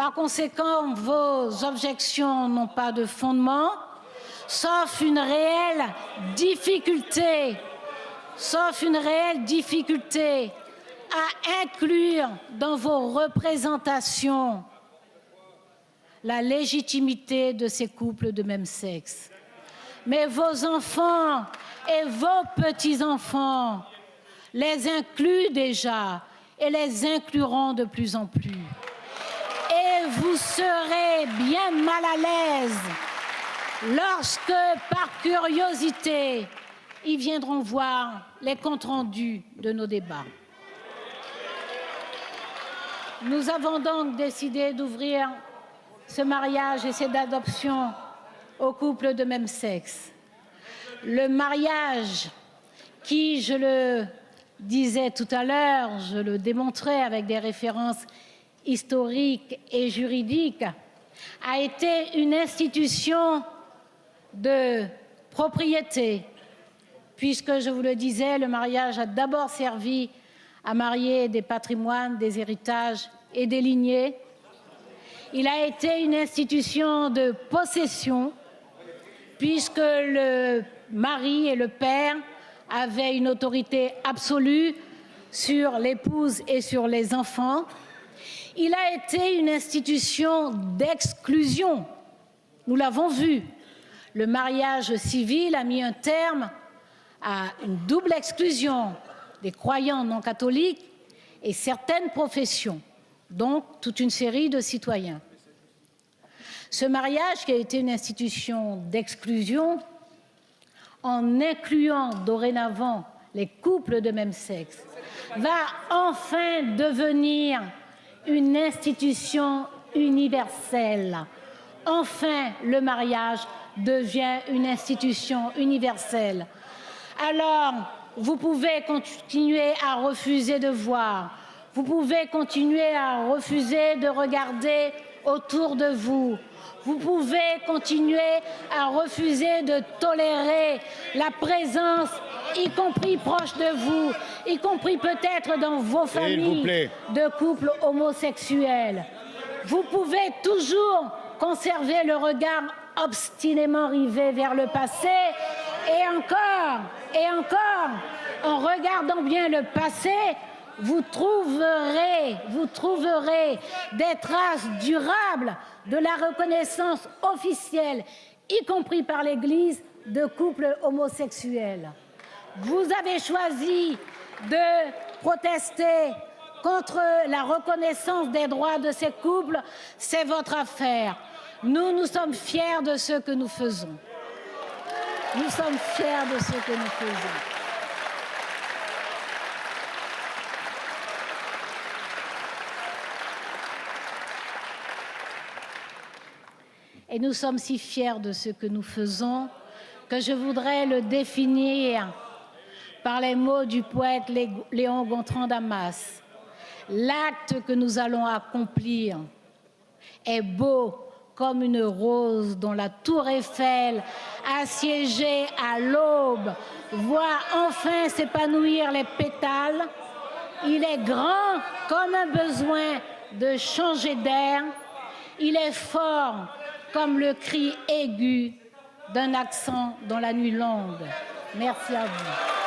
Par conséquent, vos objections n'ont pas de fondement, sauf une réelle difficulté à inclure dans vos représentations la légitimité de ces couples de même sexe. Mais vos enfants et vos petits-enfants les incluent déjà et les incluront de plus en plus. Et vous serez bien mal à l'aise lorsque, par curiosité, ils viendront voir les comptes rendus de nos débats. Nous avons donc décidé d'ouvrir ce mariage et cette adoption aux couples de même sexe. Le mariage qui, je le disais tout à l'heure, je le démontrais avec des références historiques et juridiques, a été une institution de propriété, puisque, je vous le disais, le mariage a d'abord servi à marier des patrimoines, des héritages et des lignées. Il a été une institution de possession, puisque le mari et le père avaient une autorité absolue sur l'épouse et sur les enfants. Il a été une institution d'exclusion. Nous l'avons vu. Le mariage civil a mis un terme à une double exclusion des croyants non catholiques et certaines professions, donc toute une série de citoyens. Ce mariage, qui a été une institution d'exclusion, en incluant dorénavant les couples de même sexe, va enfin devenir une institution universelle. Enfin, le mariage devient une institution universelle. Alors, vous pouvez continuer à refuser de voir, vous pouvez continuer à refuser de regarder autour de vous, vous pouvez continuer à refuser de tolérer la présence, y compris proche de vous, y compris peut-être dans vos familles, de couples homosexuels. Vous pouvez toujours conserver le regard obstinément rivé vers le passé et encore, en regardant bien le passé, vous trouverez des traces durables de la reconnaissance officielle, y compris par l'Église, de couples homosexuels. Vous avez choisi de protester contre la reconnaissance des droits de ces couples, c'est votre affaire. Nous sommes fiers de ce que nous faisons. Nous sommes fiers de ce que nous faisons. Et nous sommes si fiers de ce que nous faisons que je voudrais le définir par les mots du poète Léon Gontran Damas. L'acte que nous allons accomplir est beau comme une rose dont la tour Eiffel, assiégée à l'aube, voit enfin s'épanouir les pétales. Il est grand comme un besoin de changer d'air. Il est fort comme le cri aigu d'un accent dans la nuit longue. Merci à vous.